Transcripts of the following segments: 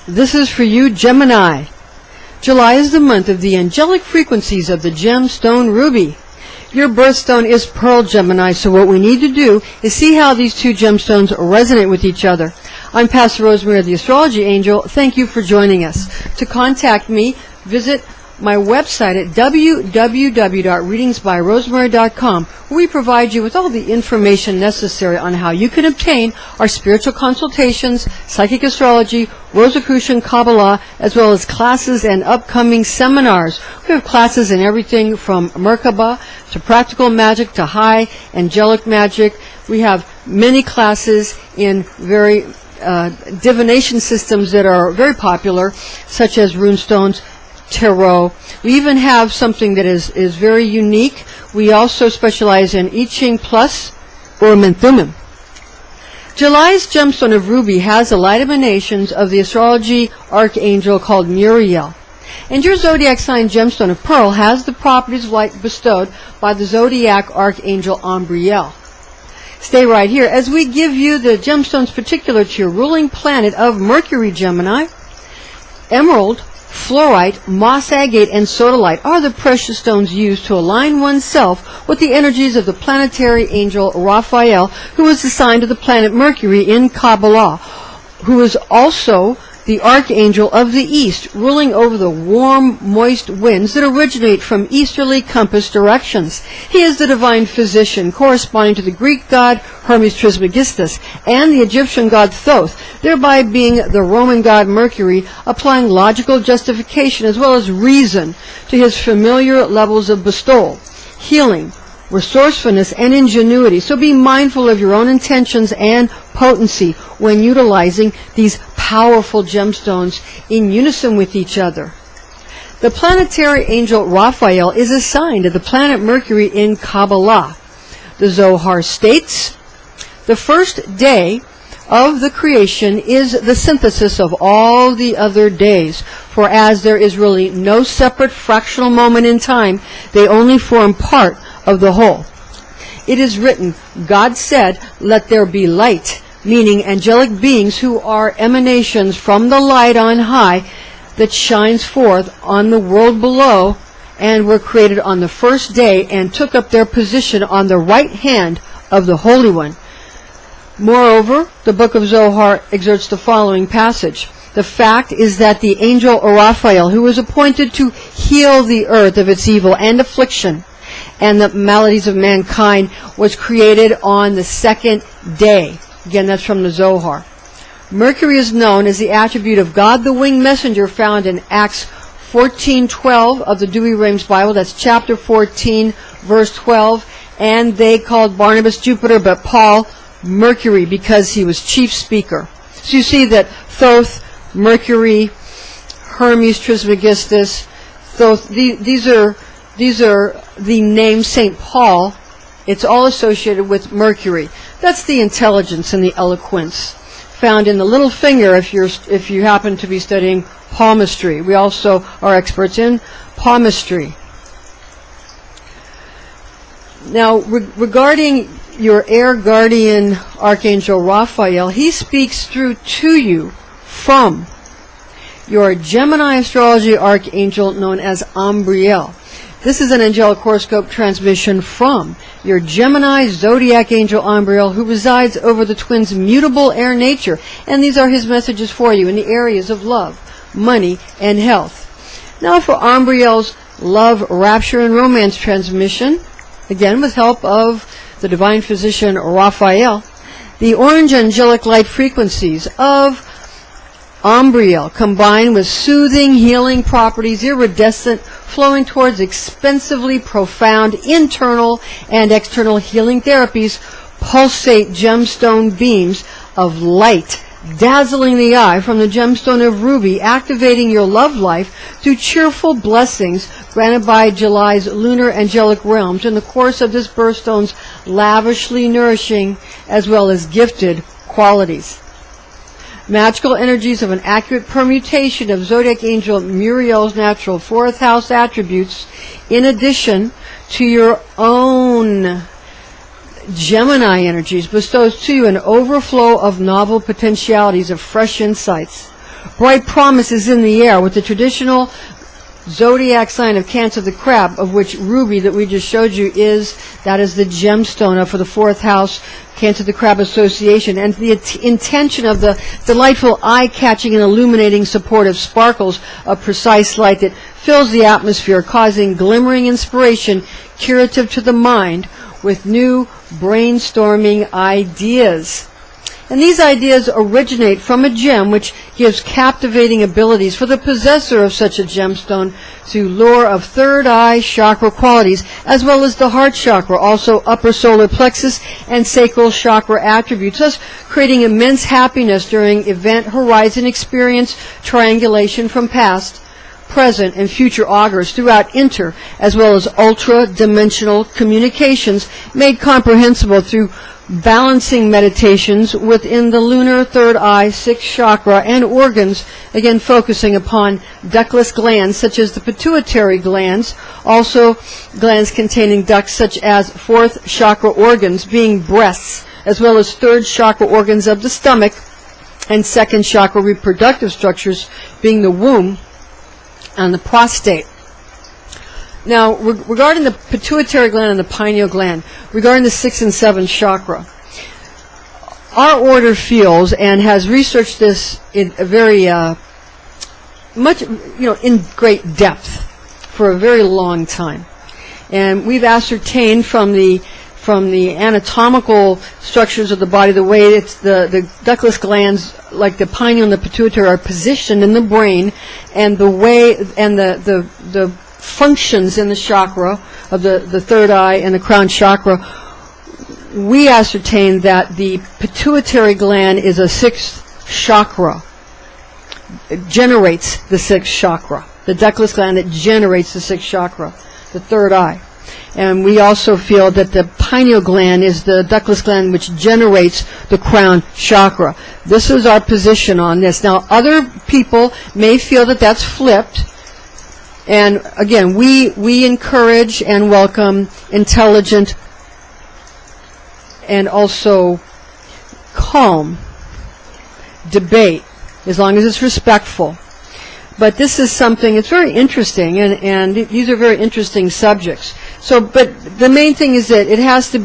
This is for you, Gemini. July is the month of the angelic frequencies of the Gemstone ruby. Your birthstone is Pearl, Gemini, so what we need to do is see how these two gemstones resonate with each other. I'm Pastor Rosemary, the Astrology Angel. Thank you for joining us. To contact me, visit my website at www.readingsbyrosemary.com, where we provide you with all the information necessary on how you can obtain our spiritual consultations, psychic astrology, Rosicrucian Kabbalah, as well as classes and upcoming seminars. We have classes in everything from Merkaba to practical magic to high angelic magic. We have many classes in very divination systems that are very popular, such as runestones, tarot. We even have something that is very unique. We also specialize in I Ching Plus or Menthumim. July's gemstone of ruby has the light emanations of the astrology archangel called Muriel. And your zodiac sign gemstone of pearl has the properties of light bestowed by the zodiac archangel Umbriel. Stay right here as we give you the gemstones particular to your ruling planet of Mercury, Gemini. Emerald, fluorite, moss agate, and sodalite are the precious stones used to align oneself with the energies of the planetary angel Raphael, who is assigned to the planet Mercury in Kabbalah, who is also the archangel of the east, ruling over the warm, moist winds that originate from easterly compass directions. He is the divine physician, corresponding to the Greek god Hermes Trismegistus and the Egyptian god Thoth, thereby being the Roman god Mercury, applying logical justification as well as reason to his familiar levels of bestowal, healing, resourcefulness, and ingenuity. So be mindful of your own intentions and potency when utilizing these powerful gemstones in unison with each other. The planetary angel Raphael is assigned to the planet Mercury in Kabbalah. The Zohar states, the first day of the creation is the synthesis of all the other days, for as there is really no separate fractional moment in time, they only form part of the whole. It is written, God said, let there be light, meaning angelic beings who are emanations from the light on high that shines forth on the world below, and were created on the first day and took up their position on the right hand of the Holy One. Moreover, the book of Zohar exerts the following passage. The fact is that the angel Raphael, who was appointed to heal the earth of its evil and affliction and the maladies of mankind, was created on the second day. Again, that's from the Zohar. Mercury is known as the attribute of God the winged messenger, found in Acts 14:12 of the Dewey Rheims Bible. That's chapter 14, verse 12. And they called Barnabas Jupiter, but Paul Mercury, because he was chief speaker. So you see that Thoth, Mercury, Hermes Trismegistus, Thoth, these are the name St. Paul. It's all associated with Mercury. That's the intelligence and the eloquence found in the little finger if you happen to be studying palmistry. We also are experts in palmistry. Now, regarding your air guardian archangel Raphael, he speaks through to you from your Gemini astrology archangel known as Umbriel. This is an angelic horoscope transmission from your Gemini zodiac angel Umbriel, who resides over the twins' mutable air nature. And these are his messages for you in the areas of love, money, and health. Now for Umbriel's love, rapture, and romance transmission, again with help of the divine physician Raphael, the orange angelic light frequencies of Umbriel, combined with soothing, healing properties, iridescent, flowing towards expensively profound internal and external healing therapies, pulsate gemstone beams of light, dazzling the eye from the gemstone of ruby, activating your love life through cheerful blessings granted by July's lunar angelic realms in the course of this birthstone's lavishly nourishing as well as gifted qualities. Magical energies of an accurate permutation of zodiac angel Muriel's natural fourth house attributes, in addition to your own Gemini energies, bestows to you an overflow of novel potentialities of fresh insights. Bright promise is in the air with the traditional zodiac sign of Cancer the Crab, of which ruby that we just showed you that is the gemstone for the 4th house Cancer the Crab Association, and the intention of the delightful eye-catching and illuminating supportive sparkles of precise light that fills the atmosphere, causing glimmering inspiration curative to the mind with new brainstorming ideas. And these ideas originate from a gem which gives captivating abilities for the possessor of such a gemstone to lure of third eye chakra qualities, as well as the heart chakra, also upper solar plexus and sacral chakra attributes, thus creating immense happiness during event horizon experience triangulation from past, present, and future augurs throughout inter as well as ultra-dimensional communications made comprehensible through balancing meditations within the lunar third eye, 6th chakra, and organs, again focusing upon ductless glands such as the pituitary glands, also glands containing ducts such as 4th chakra organs being breasts, as well as 3rd chakra organs of the stomach, and 2nd chakra reproductive structures being the womb and the prostate. Now, regarding the pituitary gland and the pineal gland, regarding the 6th and 7th chakra, our order feels and has researched this in a very in great depth for a very long time, and we've ascertained from the anatomical structures of the body, the way it's the ductless glands, like the pineal and the pituitary, are positioned in the brain, and the way and the functions in the chakra of the third eye and the crown chakra. We ascertained that the pituitary gland is a 6th chakra. It generates the 6th chakra. The ductless gland that generates the 6th chakra, the third eye. And we also feel that the pineal gland is the ductless gland which generates the crown chakra. This is our position on this. Now, other people may feel that that's flipped. And again, we encourage and welcome intelligent and also calm debate, as long as it's respectful. But this is something, it's very interesting, and these are very interesting subjects. So, but the main thing is that it has to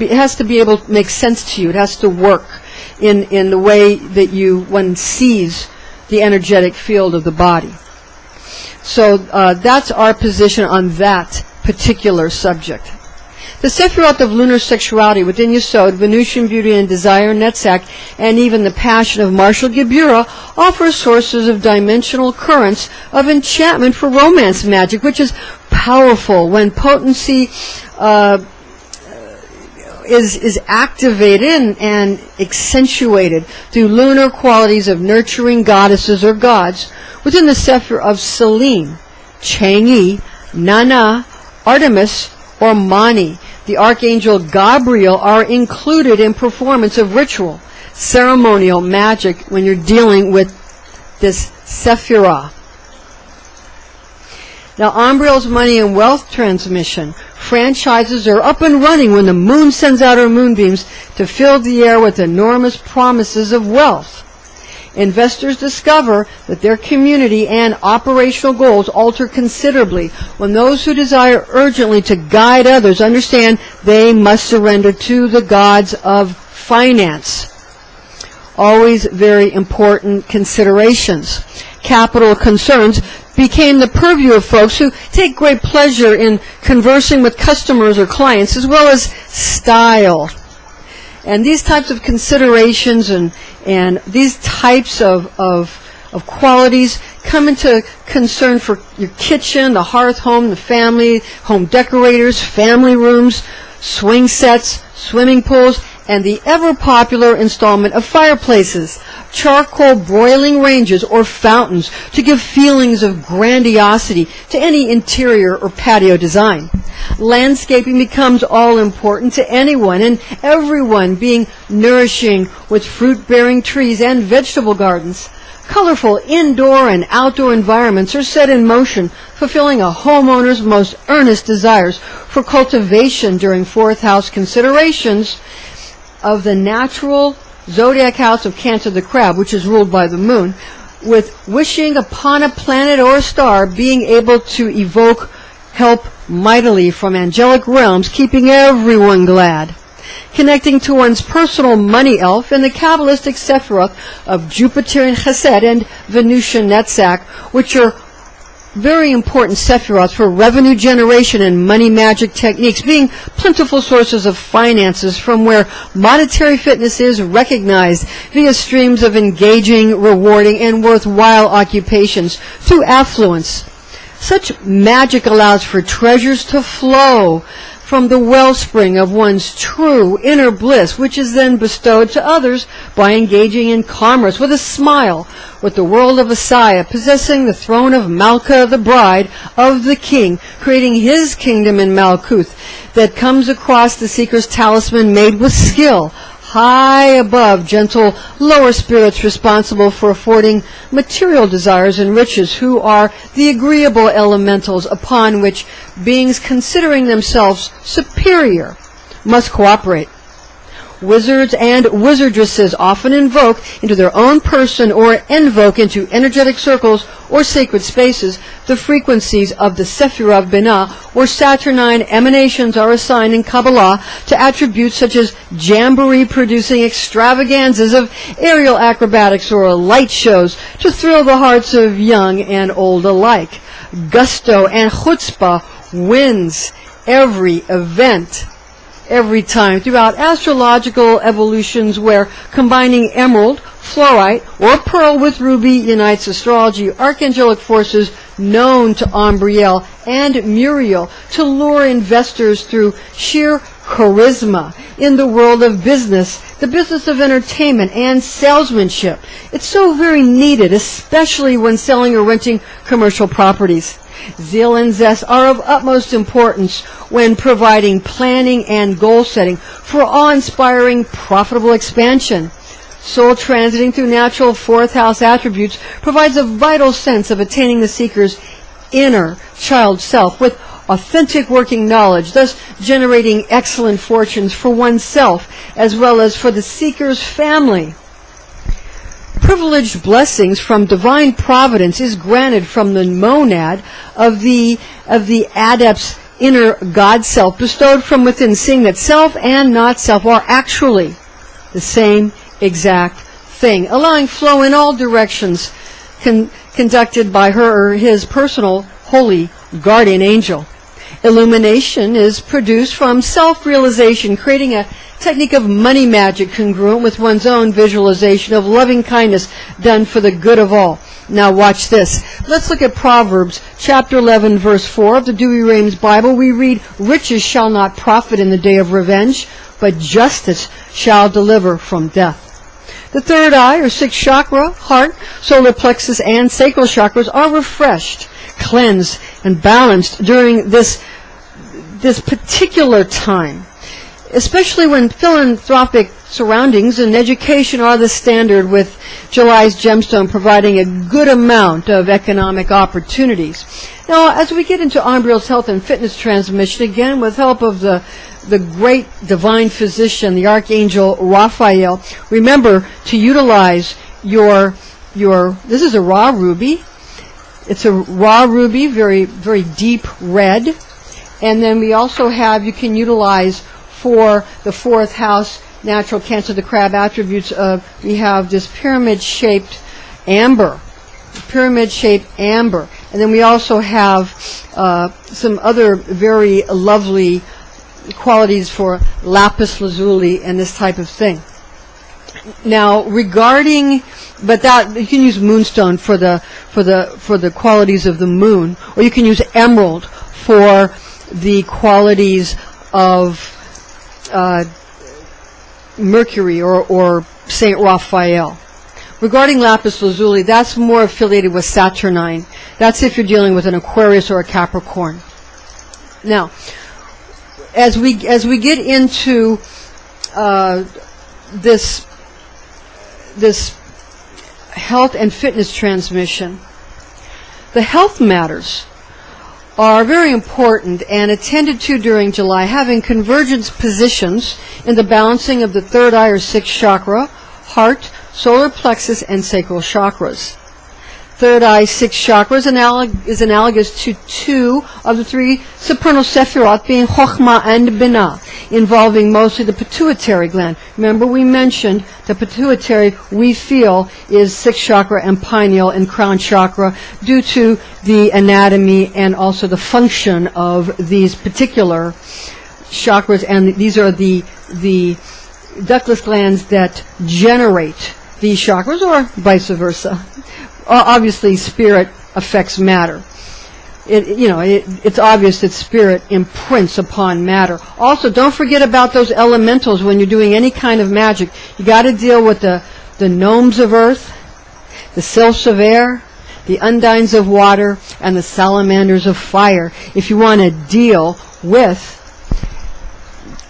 be able to make sense to you. It has to work in the way that one sees the energetic field of the body. So that's our position on that particular subject. The Sephiroth of lunar sexuality within Yesod, Venusian beauty and desire, Netzach, and even the passion of Marshall Gebura offers sources of dimensional currents of enchantment for romance magic, which is powerful when potency is activated and accentuated through lunar qualities of nurturing goddesses or gods within the Sephir of Selene, Chang'e, Nana, Artemis, or Mani. The Archangel Gabriel are included in performance of ritual, ceremonial magic when you're dealing with this Sephirah. Now, Umbriel's money and wealth transmission. Franchises are up and running when the moon sends out her moonbeams to fill the air with enormous promises of wealth. Investors discover that their community and operational goals alter considerably when those who desire urgently to guide others understand they must surrender to the gods of finance. Always very important considerations. Capital concerns became the purview of folks who take great pleasure in conversing with customers or clients, as well as style. And these types of considerations and these types of qualities come into concern for your kitchen, the hearth home, the family, home decorators, family rooms, swing sets, swimming pools, and the ever-popular installment of fireplaces, charcoal broiling ranges, or fountains to give feelings of grandiosity to any interior or patio design. Landscaping becomes all-important to anyone and everyone, being nourishing with fruit-bearing trees and vegetable gardens. Colorful indoor and outdoor environments are set in motion, fulfilling a homeowner's most earnest desires for cultivation during fourth house considerations of the natural zodiac house of Cancer the Crab, which is ruled by the moon. with wishing upon a planet or a star, being able to evoke help mightily from angelic realms, keeping everyone glad. Connecting to one's personal money elf in the Kabbalistic Sephiroth of Jupiterian Chesed and Venusian Netzach, which are very important Sephiroth for revenue generation and money magic techniques, being plentiful sources of finances from where monetary fitness is recognized via streams of engaging, rewarding, and worthwhile occupations through affluence. Such magic allows for treasures to flow from the wellspring of one's true inner bliss, which is then bestowed to others by engaging in commerce with a smile with the world of Asaya, possessing the throne of Malka, the bride of the king, creating his kingdom in Malkuth that comes across the seeker's talisman made with skill, high above gentle lower spirits responsible for affording material desires and riches, who are the agreeable elementals upon which beings considering themselves superior must cooperate. Wizards and wizardresses often invoke into their own person or invoke into energetic circles or sacred spaces the frequencies of the Sephirah Binah, or Saturnine emanations are assigned in Kabbalah to attributes such as jamboree producing extravaganzas of aerial acrobatics or light shows to thrill the hearts of young and old alike. Gusto and chutzpah wins every event, every time throughout astrological evolutions where combining emerald, fluorite, or pearl with ruby unites astrology, archangelic forces known to Umbriel and Muriel to lure investors through sheer charisma in the world of business, the business of entertainment and salesmanship. It's so very needed, especially when selling or renting commercial properties. Zeal and zest are of utmost importance when providing planning and goal setting for awe-inspiring, profitable expansion. Soul transiting through natural fourth house attributes provides a vital sense of attaining the seeker's inner child self with authentic working knowledge, thus generating excellent fortunes for oneself as well as for the seeker's family. Privileged blessings from divine providence is granted from the monad of the adept's inner God self, bestowed from within, seeing that self and not self are actually the same exact thing, allowing flow in all directions, conducted by her or his personal holy guardian angel. Illumination is produced from self-realization, creating a technique of money magic congruent with one's own visualization of loving kindness done for the good of all. Now watch this. Let's look at Proverbs chapter 11 verse 4 of the Dewey Rames Bible. We read, "Riches shall not profit in the day of revenge, but justice shall deliver from death." The third eye, or sixth chakra, heart, solar plexus, and sacral chakras are refreshed, cleansed, and balanced during this particular time, especially when philanthropic surroundings and education are the standard, with July's gemstone providing a good amount of economic opportunities. Now, as we get into Umbriel's health and fitness transmission, again, with help of the great divine physician, the Archangel Raphael, remember to utilize your this is a raw ruby. It's a raw ruby, very, very deep red. And then we also have, you can utilize for the fourth house natural Cancer the Crab attributes of, we have this pyramid-shaped amber. And then we also have some other very lovely qualities for lapis lazuli and this type of thing. Now, regarding, but that you can use moonstone for the qualities of the moon, or you can use emerald for the qualities of Mercury or Saint Raphael. Regarding lapis lazuli, that's more affiliated with Saturnine. That's if you're dealing with an Aquarius or a Capricorn. Now, as we get into this health and fitness transmission, the health matters are very important and attended to during July, having convergence positions in the balancing of the third eye or sixth chakra, heart, solar plexus, and sacral chakras. third eye, sixth chakra is analogous to two of the three supernal sephirot, being Chokhmah and Binah, involving mostly the pituitary gland. Remember, we mentioned the pituitary, we feel, is sixth chakra and pineal and crown chakra due to the anatomy and also the function of these particular chakras, and these are the ductless glands that generate these chakras, or vice versa. Obviously, spirit affects matter. It's obvious that spirit imprints upon matter. Also, don't forget about those elementals when you're doing any kind of magic. You got to deal with the gnomes of earth, the sylphs of air, the undines of water, and the salamanders of fire, if you want to deal with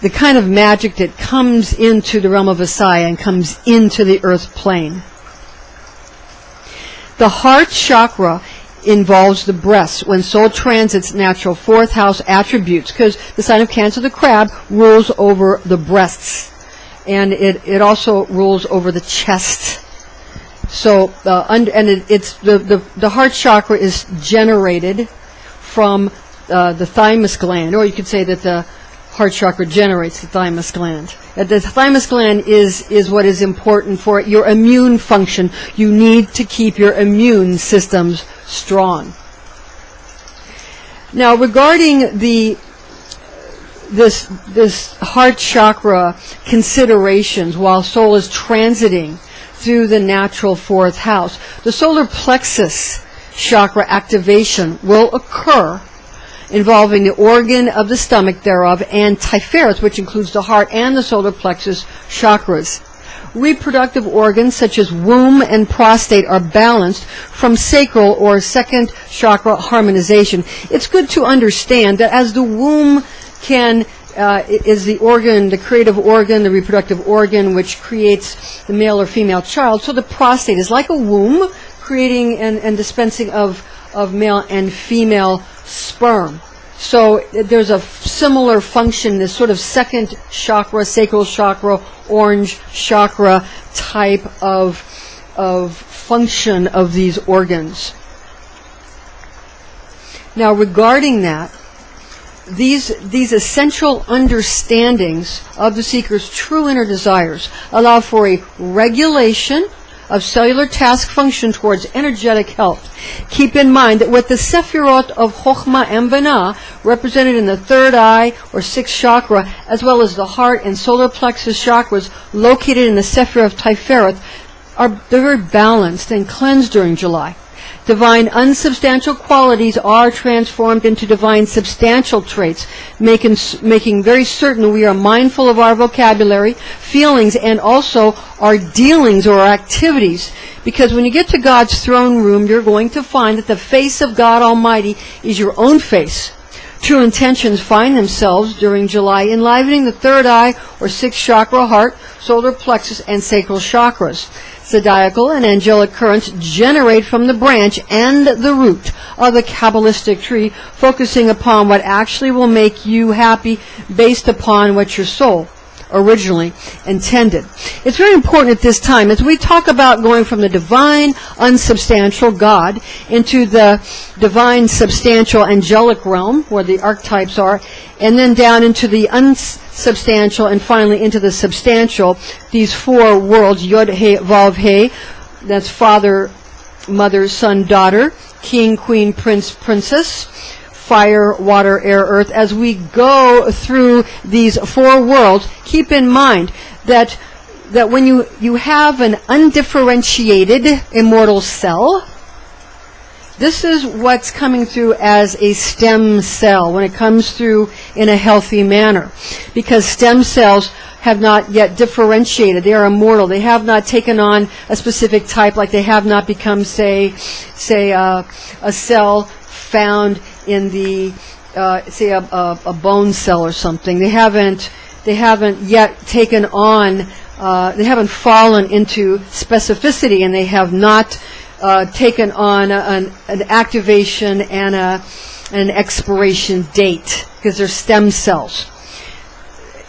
the kind of magic that comes into the realm of Asaya and comes into the earth plane. The heart chakra involves the breast when soul transits natural fourth house attributes, because the sign of Cancer, the crab, rules over the breasts, and it also rules over the chest. So it's the heart chakra is generated from the thymus gland, or you could say that the heart chakra generates the thymus gland. The thymus gland is what is important for your immune function. You need to keep your immune systems strong. Now, regarding this heart chakra considerations while soul is transiting through the natural fourth house, the solar plexus chakra activation will occur, involving the organ of the stomach thereof and Tiferet, which includes the heart and the solar plexus chakras. Reproductive organs such as womb and prostate are balanced from sacral or second chakra harmonization. It's good to understand that as the womb is the organ, the creative organ, the reproductive organ, which creates the male or female child, so the prostate is like a womb, creating and dispensing of male and female sperm. So there's a similar function, this sort of second chakra, sacral chakra, orange chakra type of function of these organs. Now, regarding that, these essential understandings of the seeker's true inner desires allow for a regulation of cellular task function towards energetic health. Keep in mind that with the Sephirot of Chokhmah and Binah represented in the third eye or sixth chakra, as well as the heart and solar plexus chakras located in the Sephirot of Tiferet, they're very balanced and cleansed during July. Divine unsubstantial qualities are transformed into divine substantial traits, making very certain we are mindful of our vocabulary, feelings, and also our dealings or our activities. Because when you get to God's throne room, you're going to find that the face of God Almighty is your own face. True intentions find themselves during July enlivening the third eye or sixth chakra, heart, solar plexus, and sacral chakras. Zodiacal and angelic currents generate from the branch and the root of the Kabbalistic tree, focusing upon what actually will make you happy based upon what your soul originally intended. It's very important at this time, as we talk about going from the divine, unsubstantial God into the divine, substantial, angelic realm, where the archetypes are, and then down into the unsubstantial, and finally into the substantial, these four worlds, Yod, He, Vav, He, that's father, mother, son, daughter, king, queen, prince, princess, fire, water, air, earth. As we go through these four worlds, keep in mind that when you have an undifferentiated immortal cell, this is what's coming through as a stem cell when it comes through in a healthy manner. Because stem cells have not yet differentiated. They are immortal. They have not taken on a specific type, like they have not become, say a cell found in the, say a bone cell or something. They haven't yet taken on, they haven't fallen into specificity, and they have not taken on an activation and an expiration date, because they're stem cells.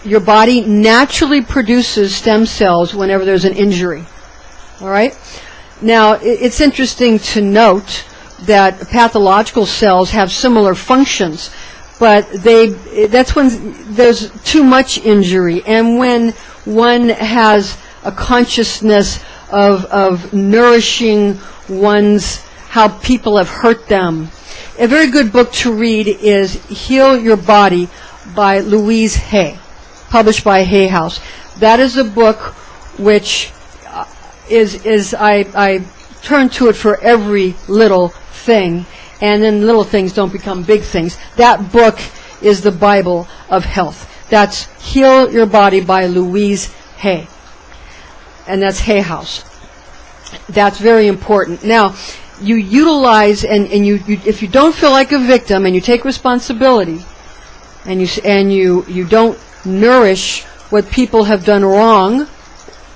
Your body naturally produces stem cells whenever there's an injury. All right? Now, it's interesting to note that pathological cells have similar functions, but that's when there's too much injury, and when one has a consciousness of nourishing how people have hurt them. A very good book to read is Heal Your Body by Louise Hay, published by Hay House. That is a book which I turn to it for every little thing, and then little things don't become big things. That book is the Bible of health. That's Heal Your Body by Louise Hay, and that's Hay House. That's very important. Now, you utilize, and you if you don't feel like a victim and you take responsibility, and you don't nourish what people have done wrong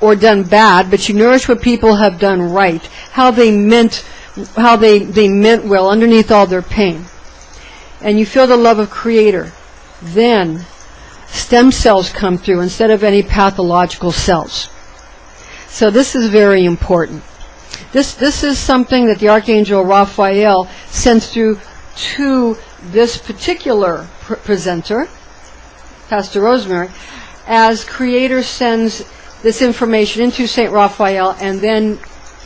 or done bad, but you nourish what people have done right, how they meant well underneath all their pain, and you feel the love of Creator, then stem cells come through instead of any pathological cells. So this is very important. This is something that the Archangel Raphael sends through to this particular presenter, Pastor Rosemary, as Creator sends this information into Saint Raphael and then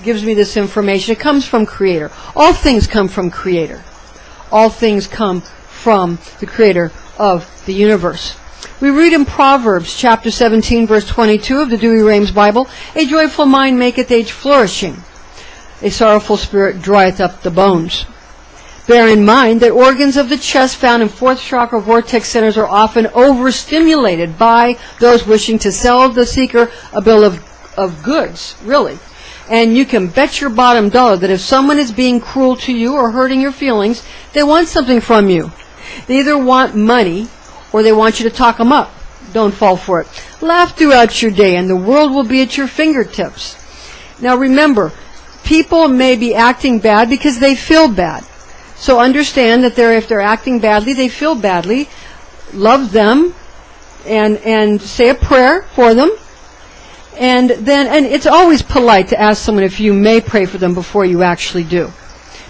gives me this information. It comes from Creator. All things come from Creator. All things come from the Creator of the universe. We read in Proverbs chapter 17, verse 22 of the Dewey Rheims Bible, "A joyful mind maketh age flourishing. A sorrowful spirit drieth up the bones." Bear in mind that organs of the chest found in fourth chakra vortex centers are often overstimulated by those wishing to sell the seeker a bill of goods, really. And you can bet your bottom dollar that if someone is being cruel to you or hurting your feelings, they want something from you. They either want money or they want you to talk them up. Don't fall for it. Laugh throughout your day and the world will be at your fingertips. Now remember, people may be acting bad because they feel bad. So understand that if they're acting badly, they feel badly. Love them and say a prayer for them. And it's always polite to ask someone if you may pray for them before you actually do,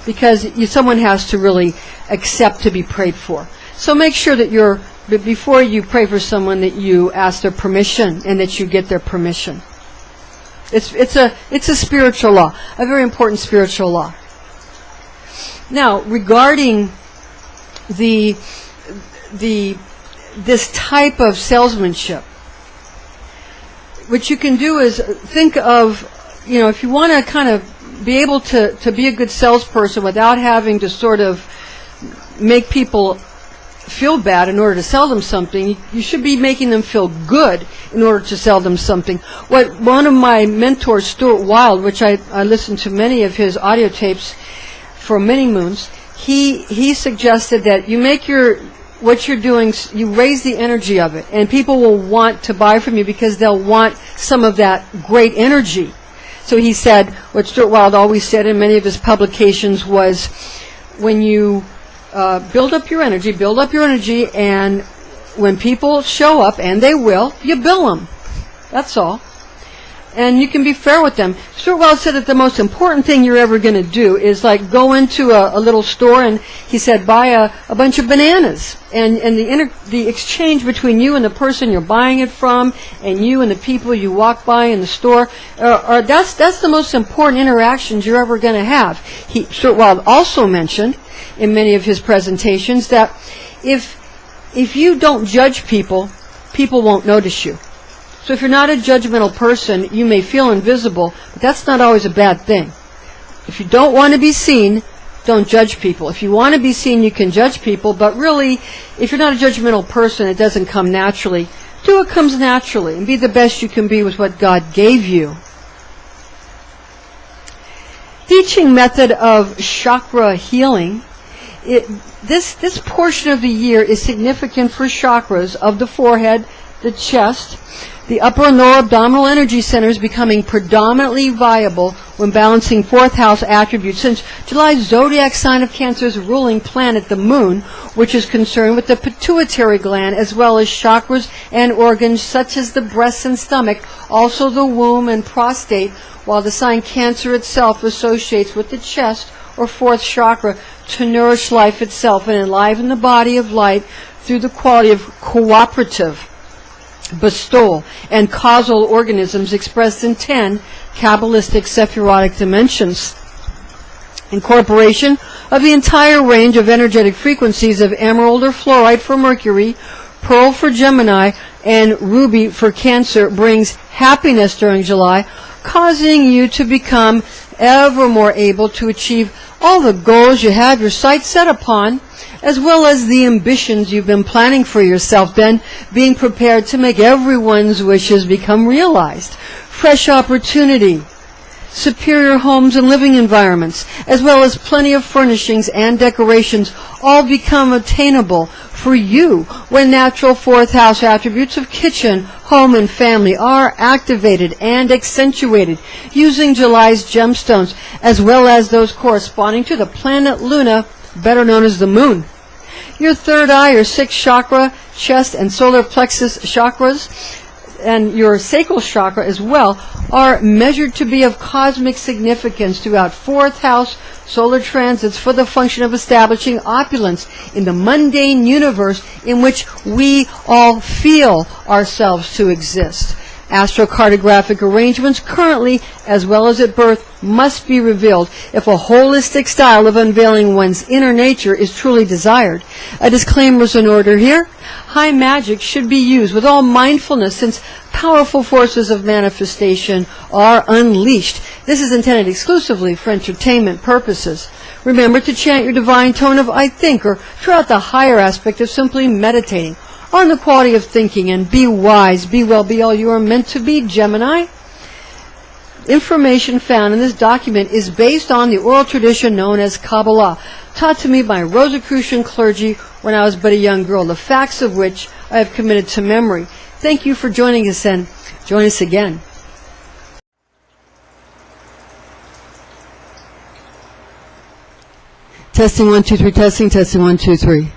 because someone has to really accept to be prayed for. So make sure that before you pray for someone, that you ask their permission and that you get their permission. It's a spiritual law, a very important spiritual law. Now, regarding this type of salesmanship, what you can do is think of, if you want to kind of be able to be a good salesperson without having to sort of make people feel bad in order to sell them something, you should be making them feel good in order to sell them something. What one of my mentors, Stuart Wilde, which I listened to many of his audio tapes for many moons, he suggested that you make what you're doing, you raise the energy of it, and people will want to buy from you because they'll want some of that great energy. So he said, what Stuart Wilde always said in many of his publications was, when you build up your energy, and when people show up, and they will, you bill them. That's all. And you can be fair with them. Stuart Wilde said that the most important thing you're ever going to do is like go into a little store, and he said buy a bunch of bananas, and the exchange between you and the person you're buying it from, and you and the people you walk by in the store, that's the most important interactions you're ever going to have. Stuart Wilde also mentioned in many of his presentations that if you don't judge people, people won't notice you. So if you're not a judgmental person, you may feel invisible, but that's not always a bad thing. If you don't want to be seen, don't judge people. If you want to be seen, you can judge people, but really, if you're not a judgmental person, it doesn't come naturally. Do what comes naturally, and be the best you can be with what God gave you. Teaching method of chakra healing. This portion of the year is significant for chakras of the forehead, the chest, the upper and lower abdominal energy centers becoming predominantly viable when balancing fourth house attributes. Since July's zodiac sign of Cancer's ruling planet, the moon, which is concerned with the pituitary gland as well as chakras and organs such as the breast and stomach, also the womb and prostate, while the sign Cancer itself associates with the chest or fourth chakra to nourish life itself and enliven the body of light through the quality of cooperative, bestowal, and causal organisms expressed in 10 Kabbalistic Sephirotic dimensions. Incorporation of the entire range of energetic frequencies of emerald or fluorite for Mercury, pearl for Gemini, and ruby for Cancer brings happiness during July, causing you to become ever more able to achieve all the goals you have your sights set upon, as well as the ambitions you've been planning for yourself, then being prepared to make everyone's wishes become realized. Fresh opportunity, superior homes and living environments, as well as plenty of furnishings and decorations, all become attainable for you when natural fourth house attributes of kitchen, home, and family are activated and accentuated using July's gemstones, as well as those corresponding to the planet Luna, better known as the moon. Your third eye, your sixth chakra, chest, and solar plexus chakras, and your sacral chakra as well, are measured to be of cosmic significance throughout fourth house solar transits for the function of establishing opulence in the mundane universe in which we all feel ourselves to exist. Astrocartographic arrangements currently, as well as at birth, must be revealed if a holistic style of unveiling one's inner nature is truly desired. A disclaimer is in order here. High magic should be used with all mindfulness since powerful forces of manifestation are unleashed. This is intended exclusively for entertainment purposes. Remember to chant your divine tone of I think, or try out the higher aspect of simply meditating on the quality of thinking, and be wise, be well, be all you are meant to be, Gemini. Information found in this document is based on the oral tradition known as Kabbalah, taught to me by Rosicrucian clergy when I was but a young girl, the facts of which I have committed to memory. Thank you for joining us, and join us again. Testing 1 2 3, testing 1 2 3.